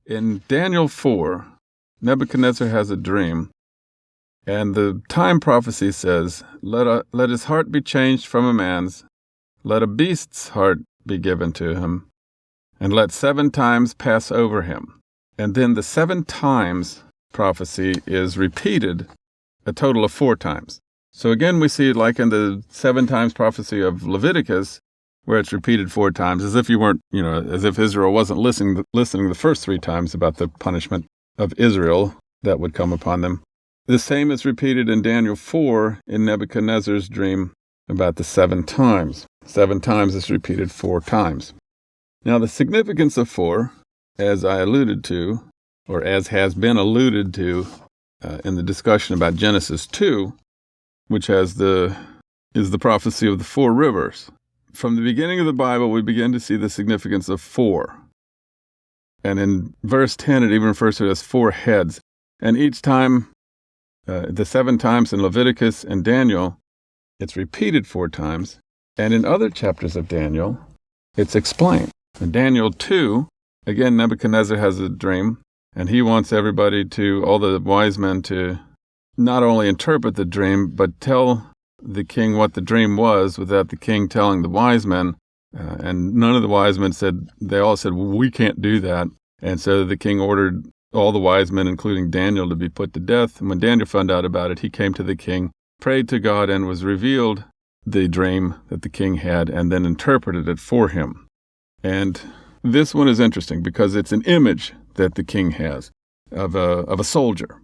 In Daniel 4, Nebuchadnezzar has a dream, and the time prophecy says, let his heart be changed from a man's, let a beast's heart be given to him, and let 7 times pass over him. And then the 7 times prophecy is repeated a total of 4 times. So again, we see it like in the 7 times prophecy of Leviticus, where it's repeated 4 times, as if as if Israel wasn't listening the first 3 times about the punishment of Israel that would come upon them. The same is repeated in Daniel 4 in Nebuchadnezzar's dream about the 7 times. 7 times is repeated 4 times. Now, the significance of 4, as I alluded to, or as has been alluded to in the discussion about Genesis 2, which is the prophecy of the 4 rivers. From the beginning of the Bible, we begin to see the significance of 4. And in verse 10, it even refers to it as 4 heads. And each time, the 7 times in Leviticus and Daniel, it's repeated 4 times. And in other chapters of Daniel, it's explained. In Daniel 2, again, Nebuchadnezzar has a dream, and he wants all the wise men to not only interpret the dream, but tell the king what the dream was without the king telling the wise men. And none of the wise men they all said, well, we can't do that. And so the king ordered all the wise men, including Daniel, to be put to death. And when Daniel found out about it, he came to the king, prayed to God, and was revealed the dream that the king had, and then interpreted it for him. And this one is interesting because it's an image that the king has of a soldier.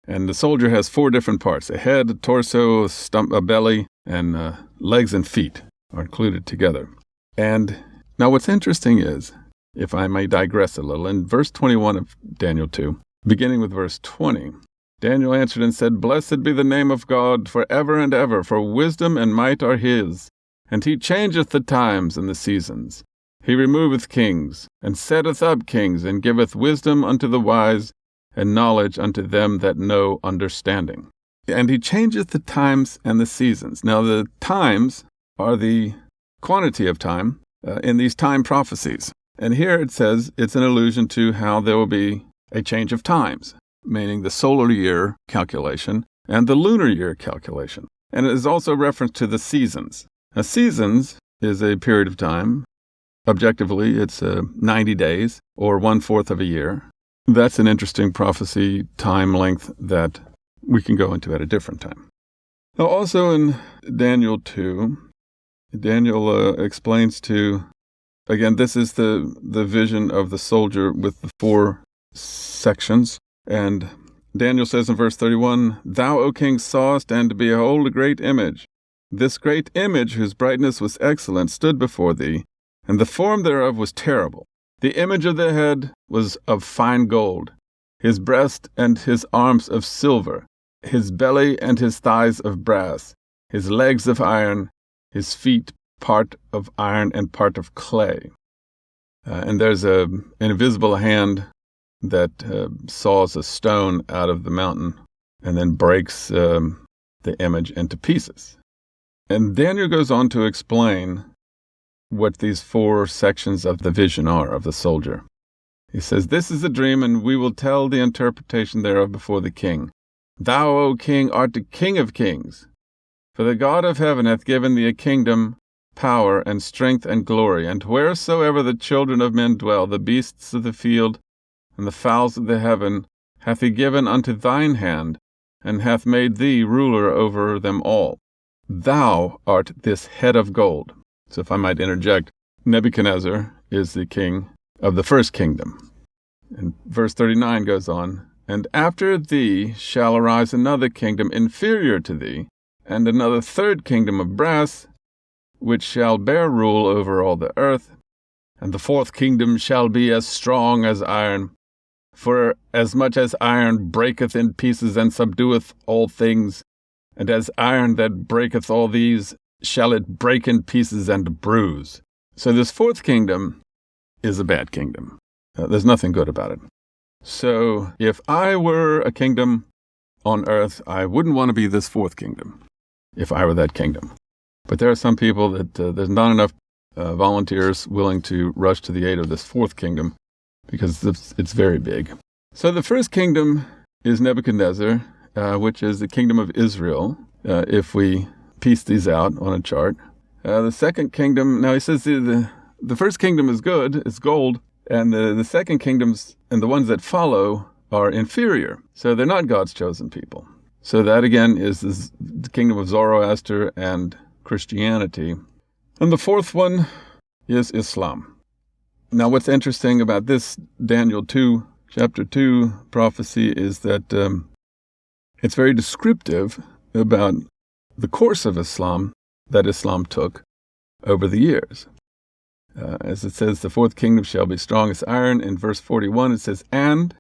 And the soldier has 4 different parts: a head, a torso, a belly, and legs and feet are included together. And now what's interesting is, if I may digress a little, in verse 21 of Daniel 2, beginning with verse 20, Daniel answered and said, Blessed be the name of God forever and ever, for wisdom and might are his. And he changeth the times and the seasons. He removeth kings, and setteth up kings, and giveth wisdom unto the wise, and knowledge unto them that know understanding. And he changeth the times and the seasons. Now the times are the quantity of time in these time prophecies. And here it says it's an allusion to how there will be a change of times, meaning the solar year calculation and the lunar year calculation. And it is also reference to the seasons. Now, seasons is a period of time. Objectively, it's 90 days, or 1/4 of a year. That's an interesting prophecy time length that we can go into at a different time. Now, also in Daniel 2, Daniel explains again, this is the vision of the soldier with the 4 sections. And Daniel says in verse 31, Thou, O king, sawest, and behold, a great image. This great image, whose brightness was excellent, stood before thee, and the form thereof was terrible. The image of the head was of fine gold, his breast and his arms of silver, his belly and his thighs of brass, his legs of iron, his feet part of iron and part of clay. And there's an invisible hand that saws a stone out of the mountain and then breaks the image into pieces. And Daniel goes on to explain what these 4 sections of the vision are of the soldier. He says, This is a dream, and we will tell the interpretation thereof before the king. Thou, O king, art the king of kings. For the God of heaven hath given thee a kingdom, power, and strength, and glory. And wheresoever the children of men dwell, the beasts of the field, and the fowls of the heaven, hath he given unto thine hand, and hath made thee ruler over them all. Thou art this head of gold. So if I might interject, Nebuchadnezzar is the king of the first kingdom. And verse 39 goes on, And after thee shall arise another kingdom inferior to thee, and another 3rd kingdom of brass, which shall bear rule over all the earth. And the 4th kingdom shall be as strong as iron. For as much as iron breaketh in pieces and subdueth all things, and as iron that breaketh all these, shall it break in pieces and bruise. So this 4th kingdom is a bad kingdom. There's nothing good about it. So if I were a kingdom on earth, I wouldn't want to be this 4th kingdom, if I were that kingdom. But there are some people that there's not enough volunteers willing to rush to the aid of this 4th kingdom, because it's very big. So the first kingdom is Nebuchadnezzar, which is the kingdom of Israel, if we piece these out on a chart. The second kingdom, now he says the first kingdom is good, it's gold, and the second kingdoms and the ones that follow are inferior. So they're not God's chosen people. So that again is the kingdom of Zoroaster and Christianity. And the fourth one is Islam. Now what's interesting about this Daniel 2, chapter 2 prophecy is that it's very descriptive about the course of Islam that Islam took over the years. As it says, the fourth kingdom shall be strong as iron. In verse 41 it says, and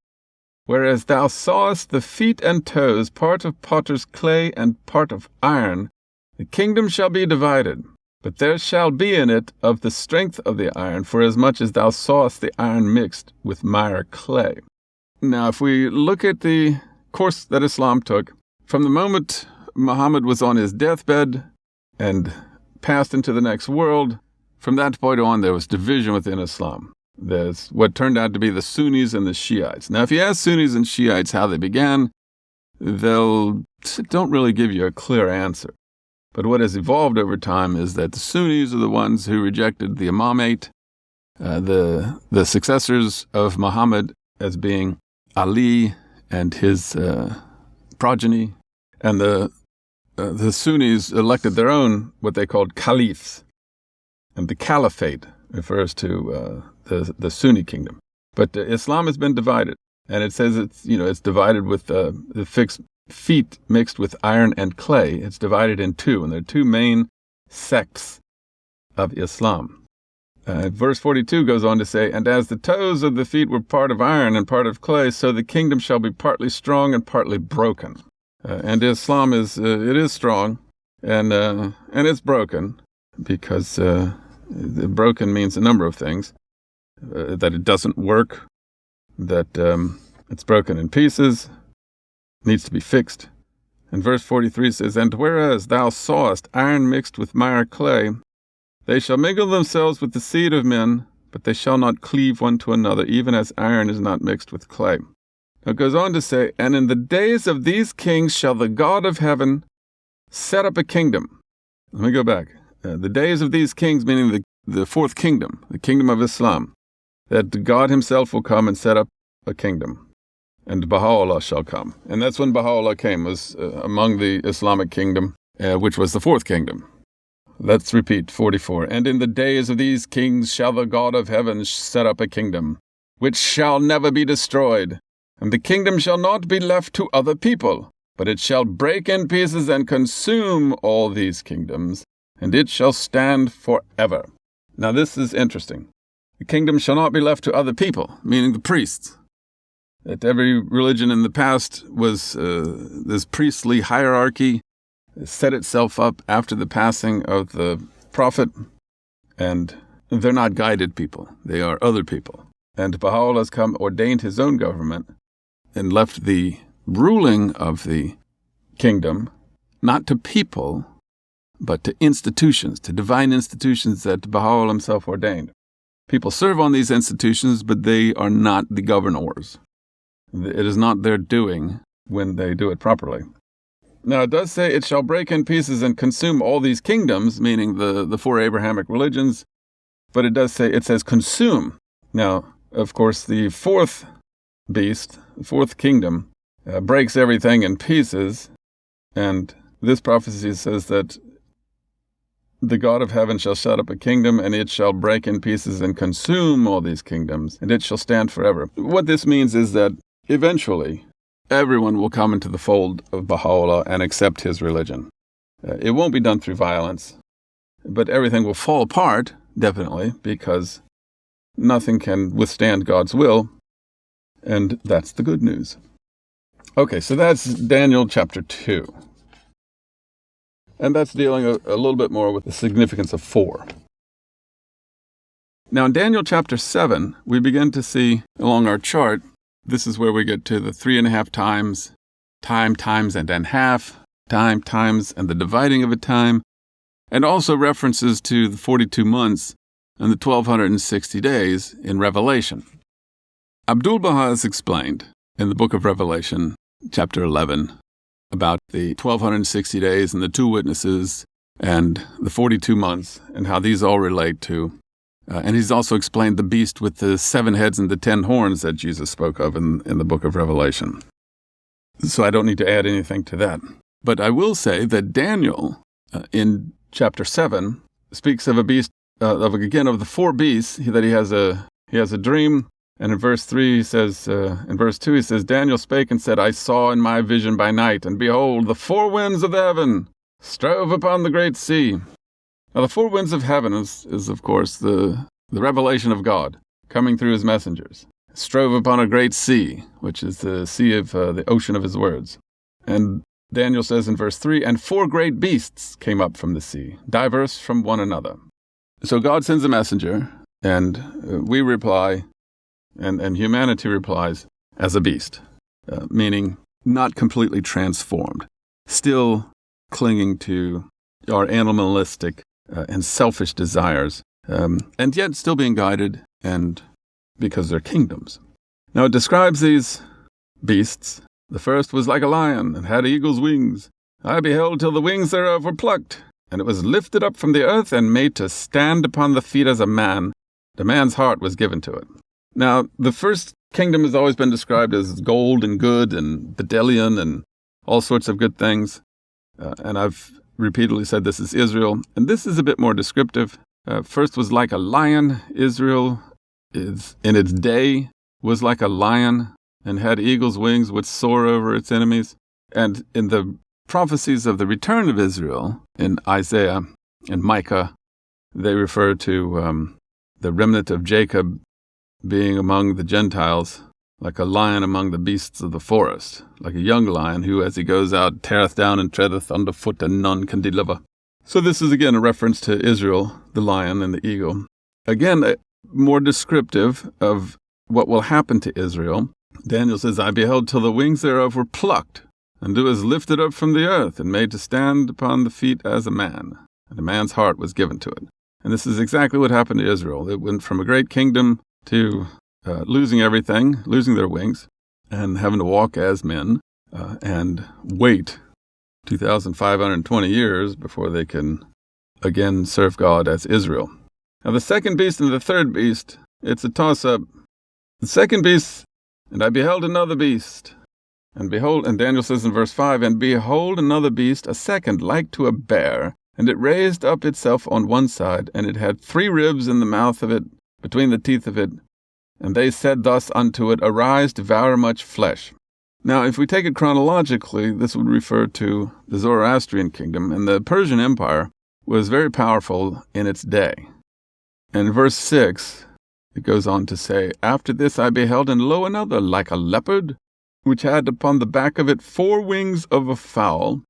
whereas thou sawest the feet and toes, part of potter's clay and part of iron, the kingdom shall be divided. But there shall be in it of the strength of the iron, forasmuch as thou sawest the iron mixed with mire clay. Now, if we look at the course that Islam took, from the moment Muhammad was on his deathbed and passed into the next world, from that point on there was division within Islam. There's what turned out to be the Sunnis and the Shiites. Now, if you ask Sunnis and Shiites how they began, don't really give you a clear answer. But what has evolved over time is that the Sunnis are the ones who rejected the Imamate, the successors of Muhammad as being Ali and his progeny, and the Sunnis elected their own, what they called caliphs. And the caliphate refers to the Sunni kingdom. But Islam has been divided, and it says it's divided with the fixed feet mixed with iron and clay. It's divided in two, and there are two main sects of Islam. Verse 42 goes on to say, and as the toes of the feet were part of iron and part of clay, so the kingdom shall be partly strong and partly broken. And Islam is strong, and it's broken, because broken means a number of things. That it doesn't work, that it's broken in pieces, needs to be fixed. And verse 43 says, and whereas thou sawest iron mixed with mire clay, they shall mingle themselves with the seed of men, but they shall not cleave one to another, even as iron is not mixed with clay. Now it goes on to say, and in the days of these kings shall the God of heaven set up a kingdom. Let me go back. The days of these kings, meaning the fourth kingdom, the kingdom of Islam, that God himself will come and set up a kingdom. And Baha'u'lláh shall come. And that's when Baha'u'lláh came, was among the Islamic kingdom, which was the fourth kingdom. Let's repeat, 44. And in the days of these kings shall the God of heaven set up a kingdom, which shall never be destroyed. And the kingdom shall not be left to other people, but it shall break in pieces and consume all these kingdoms, and it shall stand forever. Now this is interesting. The kingdom shall not be left to other people, meaning the priests. That every religion in the past was this priestly hierarchy set itself up after the passing of the prophet, and they're not guided people. They are other people. And Baha'u'lláh has come, ordained his own government, and left the ruling of the kingdom not to people, but to institutions, to divine institutions that Baha'u'lláh himself ordained. People serve on these institutions, but they are not the governors. It is not their doing when they do it properly. Now, it does say it shall break in pieces and consume all these kingdoms, meaning the four Abrahamic religions, but it says consume. Now, of course, the fourth beast, the fourth kingdom, breaks everything in pieces, and this prophecy says that the God of heaven shall set up a kingdom, and it shall break in pieces and consume all these kingdoms, and it shall stand forever. What this means is that eventually everyone will come into the fold of Baha'u'lláh and accept his religion. It won't be done through violence, but everything will fall apart, definitely, because nothing can withstand God's will, and that's the good news. Okay, so that's Daniel chapter 2. And that's dealing a little bit more with the significance of 4. Now in Daniel chapter 7, we begin to see along our chart, this is where we get to the 3.5 times, time, times, and then half, time, times, and the dividing of a time, and also references to the 42 months and the 1,260 days in Revelation. Abdu'l-Bahá has explained in the book of Revelation, chapter 11, about the 1260 days and the two witnesses and the 42 months and how these all relate to. And he's also explained the beast with the 7 heads and the 10 horns that Jesus spoke of in the book of Revelation. So I don't need to add anything to that. But I will say that Daniel, in chapter 7, speaks of a beast, of the 4 beasts, that he has a dream. And in verse 3, he says, in verse 2, he says, Daniel spake and said, I saw in my vision by night, and behold, the 4 winds of the heaven strove upon the great sea. Now, the 4 winds of heaven is of course, the revelation of God coming through his messengers. Strove upon a great sea, which is the sea of the ocean of his words. And Daniel says in verse 3, and 4 great beasts came up from the sea, diverse from one another. So God sends a messenger, and we reply, and humanity replies as a beast, meaning not completely transformed, still clinging to our animalistic and selfish desires, and yet still being guided, and because they're kingdoms. Now it describes these beasts. The first was like a lion, and had eagle's wings. I beheld till the wings thereof were plucked, and it was lifted up from the earth, and made to stand upon the feet as a man. The man's heart was given to it. Now, the first kingdom has always been described as gold and good and bdellium and all sorts of good things. And I've repeatedly said this is Israel. And this is a bit more descriptive. First was like a lion. Israel is, in its day, was like a lion and had eagle's wings which soar over its enemies. And in the prophecies of the return of Israel in Isaiah and Micah, they refer to the remnant of Jacob being among the Gentiles, like a lion among the beasts of the forest, like a young lion who, as he goes out, teareth down and treadeth under foot, and none can deliver. So this is again a reference to Israel, the lion and the eagle. Again, more descriptive of what will happen to Israel. Daniel says, I beheld till the wings thereof were plucked, and it was lifted up from the earth, and made to stand upon the feet as a man, and a man's heart was given to it. And this is exactly what happened to Israel. It went from a great kingdom to losing everything, losing their wings, and having to walk as men and wait 2,520 years before they can again serve God as Israel. Now the second beast and the third beast, it's a toss-up. The second beast, and I beheld another beast, and behold, and Daniel says in verse 5, and behold another beast, a second, like to a bear, and it raised up itself on one side, and it had 3 ribs in the mouth of it, between the teeth of it, and they said thus unto it, Arise, devour much flesh. Now, if we take it chronologically, this would refer to the Zoroastrian kingdom, and the Persian Empire was very powerful in its day. And in verse 6, it goes on to say, After this I beheld, and lo, another, like a leopard, which had upon the back of it 4 wings of a fowl.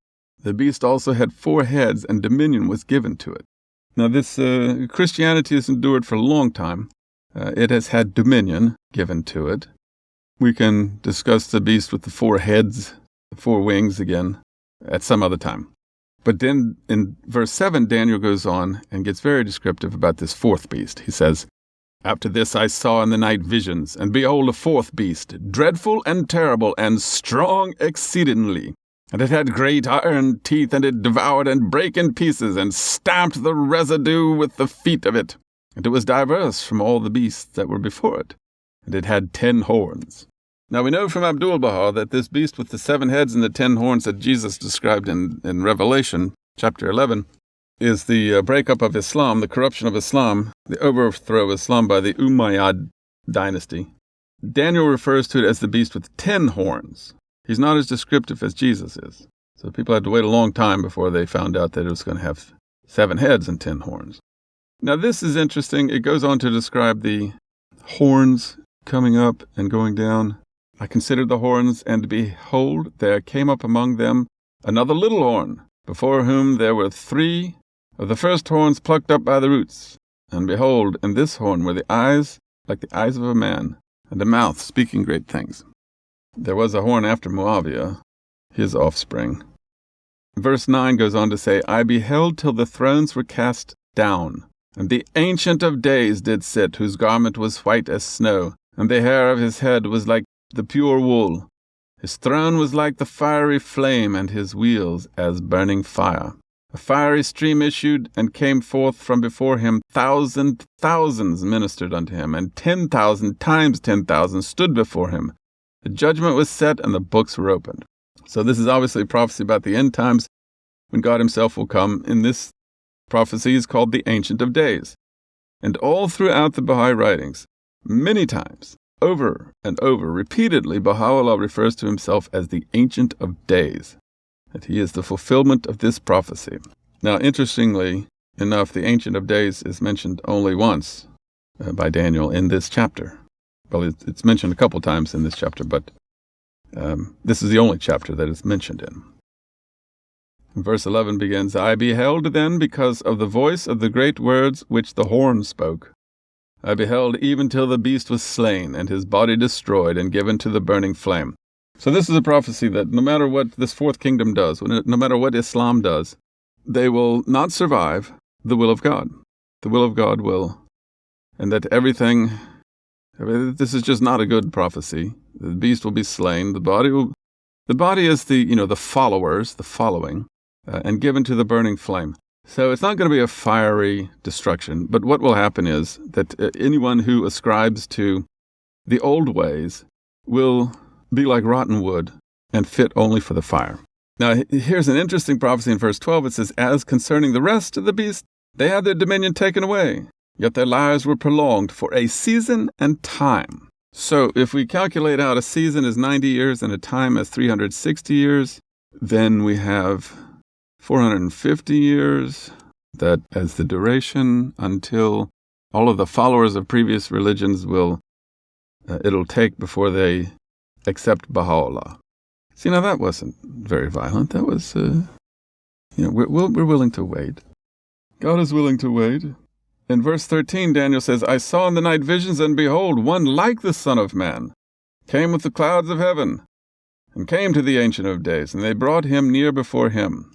The beast also had 4 heads, and dominion was given to it. Now, this Christianity has endured for a long time. It has had dominion given to it. We can discuss the beast with the 4 heads, the 4 wings again, at some other time. But then in verse 7, Daniel goes on and gets very descriptive about this 4th beast. He says, After this I saw in the night visions, and behold a 4th beast, dreadful and terrible, and strong exceedingly. And it had great iron teeth, and it devoured and brake in pieces, and stamped the residue with the feet of it. And it was diverse from all the beasts that were before it. And it had 10 horns. Now we know from Abdu'l-Bahá that this beast with the 7 heads and the 10 horns that Jesus described in Revelation, chapter 11, is the breakup of Islam, the corruption of Islam, the overthrow of Islam by the Umayyad dynasty. Daniel refers to it as the beast with 10 horns. He's not as descriptive as Jesus is. So people had to wait a long time before they found out that it was going to have 7 heads and 10 horns. Now this is interesting. It goes on to describe the horns coming up and going down. I considered the horns, and behold, there came up among them another little horn, before whom there were 3 of the first horns plucked up by the roots. And behold, in this horn were the eyes like the eyes of a man, and a mouth speaking great things. There was a horn after Muawiyah, his offspring. Verse 9 goes on to say, I beheld till the thrones were cast down, and the Ancient of Days did sit, whose garment was white as snow, and the hair of his head was like the pure wool. His throne was like the fiery flame, and his wheels as burning fire. A fiery stream issued and came forth from before him. Thousands ministered unto him, and 10,000 times 10,000 stood before him. The judgment was set, and the books were opened. So this is obviously a prophecy about the end times, when God himself will come. In this prophecy is called the Ancient of Days. And all throughout the Baha'i writings, many times, over and over, repeatedly, Baha'u'lláh refers to himself as the Ancient of Days, that he is the fulfillment of this prophecy. Now, interestingly enough, the Ancient of Days is mentioned only once by Daniel in this chapter. Well, it's mentioned a couple times in this chapter, but this is the only chapter that it's mentioned in. Verse 11 begins, I beheld then because of the voice of the great words which the horn spoke. I beheld even till the beast was slain, and his body destroyed, and given to the burning flame. So this is a prophecy that no matter what this fourth kingdom does, no matter what Islam does, they will not survive the will of God. The will of God will, and that everything, this is just not a good prophecy. The beast will be slain, the body is the followers, the following, and given to the burning flame. So it's not going to be a fiery destruction, but what will happen is that anyone who ascribes to the old ways will be like rotten wood and fit only for the fire. Now, here's an interesting prophecy in verse 12. It says, as concerning the rest of the beasts, they had their dominion taken away, yet their lives were prolonged for a season and time. So if we calculate out a season as 90 years and a time as 360 years, then we have 450 years, that as the duration until all of the followers of previous religions it'll take before they accept Baha'u'lláh. See, now that wasn't very violent. That was, we're willing to wait. God is willing to wait. In verse 13, Daniel says, I saw in the night visions, and behold, one like the Son of Man came with the clouds of heaven, and came to the Ancient of Days, and they brought him near before him.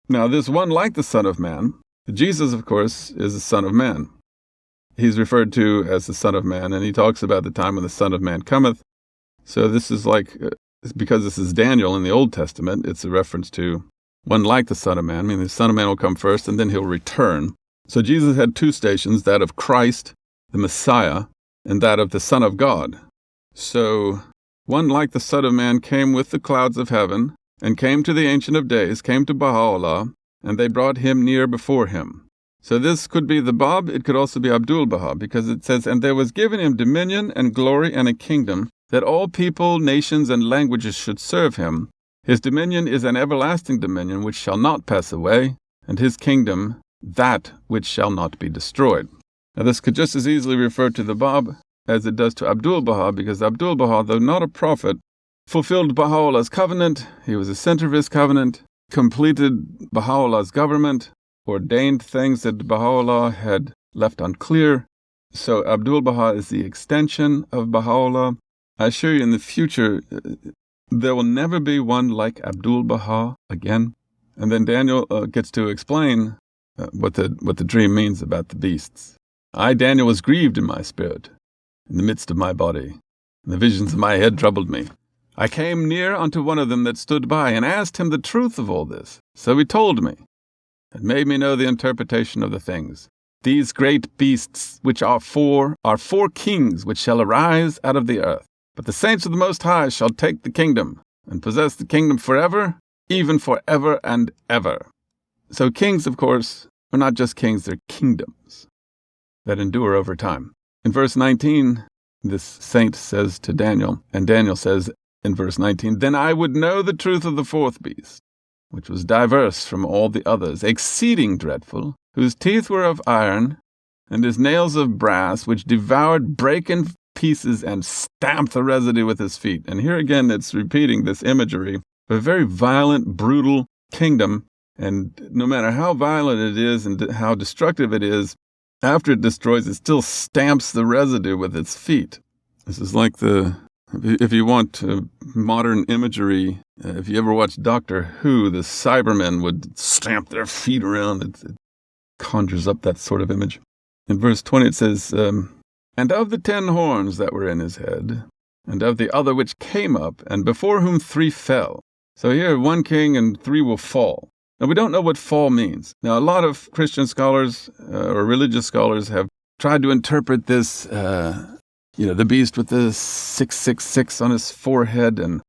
Now, this one like the Son of Man, Jesus, of course, is the Son of Man. He's referred to as the Son of Man, and he talks about the time when the Son of Man cometh. So this is because this is Daniel in the Old Testament, it's a reference to one like the Son of Man, meaning the Son of Man will come first, and then he'll return. So Jesus had two stations, that of Christ, the Messiah, and that of the Son of God. So one like the Son of Man came with the clouds of heaven, and came to the Ancient of Days, came to Baha'u'lláh, and they brought him near before him. So this could be the Bab, it could also be Abdul-Baha, because it says, and there was given him dominion and glory and a kingdom, that all people, nations, and languages should serve him. His dominion is an everlasting dominion which shall not pass away, and his kingdom that which shall not be destroyed. Now this could just as easily refer to the Bab as it does to Abdul-Baha, because Abdul-Baha, though not a prophet, fulfilled Baha'u'llah's covenant. He was the center of his covenant, completed Baha'u'llah's government, ordained things that Baha'u'lláh had left unclear. So Abdul-Baha is the extension of Baha'u'lláh. I assure you in the future, there will never be one like Abdul-Baha again. And then Daniel gets to explain what the dream means about the beasts. I, Daniel, was grieved in my spirit, in the midst of my body, and the visions of my head troubled me. I came near unto one of them that stood by, and asked him the truth of all this. So he told me, and made me know the interpretation of the things. These great beasts, which are four kings, which shall arise out of the earth. But the saints of the Most High shall take the kingdom, and possess the kingdom forever, even forever and ever. So kings, of course, are not just kings, they're kingdoms that endure over time. In verse 19, this saint says to Daniel, and Daniel says in verse 19, then I would know the truth of the fourth beast, which was diverse from all the others, exceeding dreadful, whose teeth were of iron, and his nails of brass, which devoured, brake in pieces, and stamped the residue with his feet. And here again it's repeating this imagery of a very violent, brutal kingdom, and no matter how violent it is and how destructive it is, after it destroys, it still stamps the residue with its feet. This is like if you want modern imagery, if you ever watch Doctor Who, the Cybermen would stamp their feet around. It conjures up that sort of image. In verse 20 it says, And of the 10 horns that were in his head, and of the other which came up, and before whom 3 fell. So here 1 king and 3 will fall. Now we don't know what fall means. Now a lot of Christian scholars or religious scholars have tried to interpret this, the beast with the 666 on his forehead, and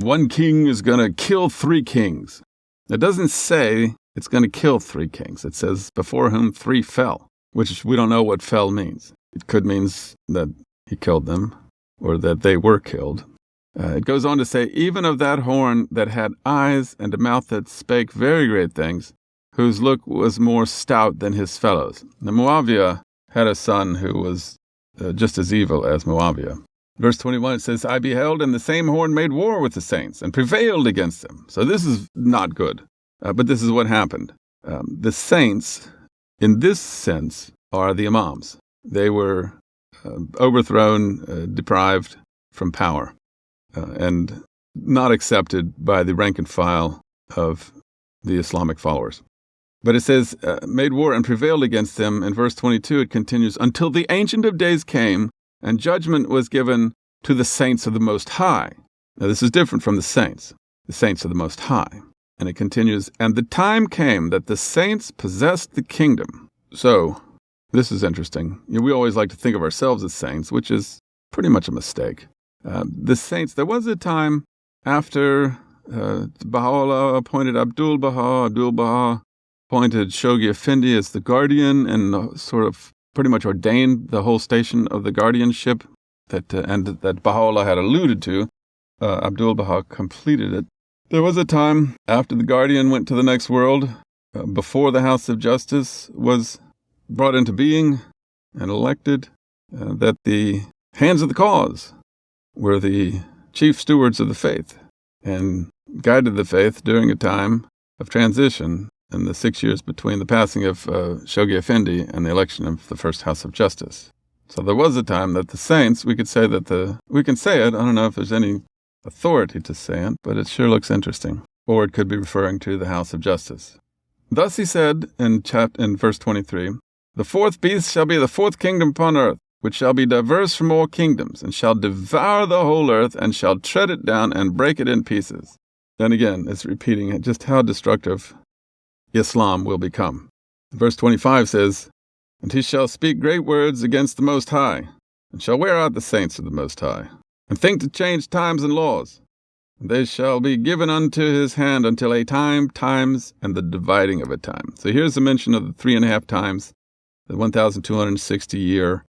1 king is going to kill 3 kings. It doesn't say it's going to kill 3 kings. It says before whom 3 fell, which we don't know what fell means. It could mean that he killed them or that they were killed. It goes on to say, even of that horn that had eyes and a mouth that spake very great things, whose look was more stout than his fellows. Now Muawiyah had a son who was just as evil as Muawiyah. Verse 21, it says, I beheld, and the same horn made war with the saints, and prevailed against them. So this is not good, but this is what happened. The saints, in this sense, are the imams. They were overthrown, deprived from power, and not accepted by the rank and file of the Islamic followers. But it says, made war and prevailed against them. In verse 22, it continues, until the Ancient of Days came, and judgment was given to the saints of the Most High. Now this is different from the saints of the Most High. And it continues, and the time came that the saints possessed the kingdom. So, this is interesting. We always like to think of ourselves as saints, which is pretty much a mistake. The saints, there was a time after Baha'u'lláh appointed Abdul-Baha appointed Shoghi Effendi as the guardian and sort of pretty much ordained the whole station of the guardianship that Baha'u'lláh had alluded to. Abdul-Baha completed it. There was a time after the guardian went to the next world, before the House of Justice was brought into being and elected, that the hands of the cause were the chief stewards of the faith and guided the faith during a time of transition in the 6 years between the passing of Shoghi Effendi and the election of the first House of Justice. So there was a time that the saints, we can say it, I don't know if there's any authority to say it, but it sure looks interesting. Or it could be referring to the House of Justice. Thus he said in verse 23, the 4th beast shall be the 4th kingdom upon earth, which shall be diverse from all kingdoms, and shall devour the whole earth, and shall tread it down and break it in pieces. Then again, it's repeating just how destructive Islam will become. Verse 25 says, and he shall speak great words against the Most High, and shall wear out the saints of the Most High, and think to change times and laws. And they shall be given unto his hand until a times, and the dividing of a time. So here's a mention of the 3.5 times, the 1,260-year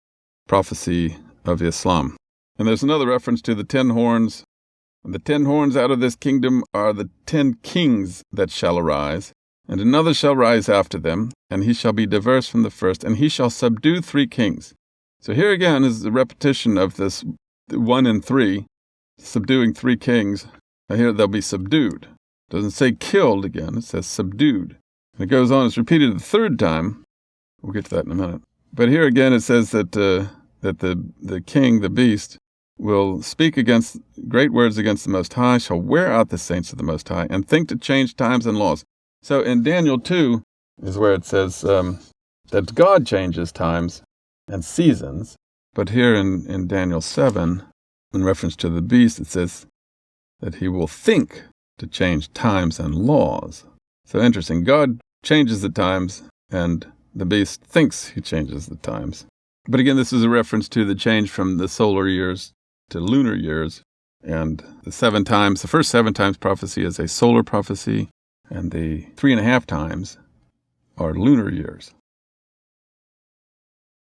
prophecy of Islam. And there's another reference to the 10 horns. And the 10 horns out of this kingdom are the 10 kings that shall arise, and another shall rise after them, and he shall be diverse from the first, and he shall subdue 3 kings. So here again is the repetition of this 1 and 3, subduing 3 kings. Now here they'll be subdued. It doesn't say killed again, it says subdued. And it goes on, it's repeated the 3rd time. We'll get to that in a minute. But here again it says that the king, the beast, will speak against great words against the Most High, shall wear out the saints of the Most High, and think to change times and laws. So in Daniel 2 is where it says that God changes times and seasons. But here in Daniel 7, in reference to the beast, it says that he will think to change times and laws. So interesting. God changes the times, and the beast thinks he changes the times. But again, this is a reference to the change from the solar years to lunar years. And the first 7 times prophecy is a solar prophecy, and the 3.5 times are lunar years.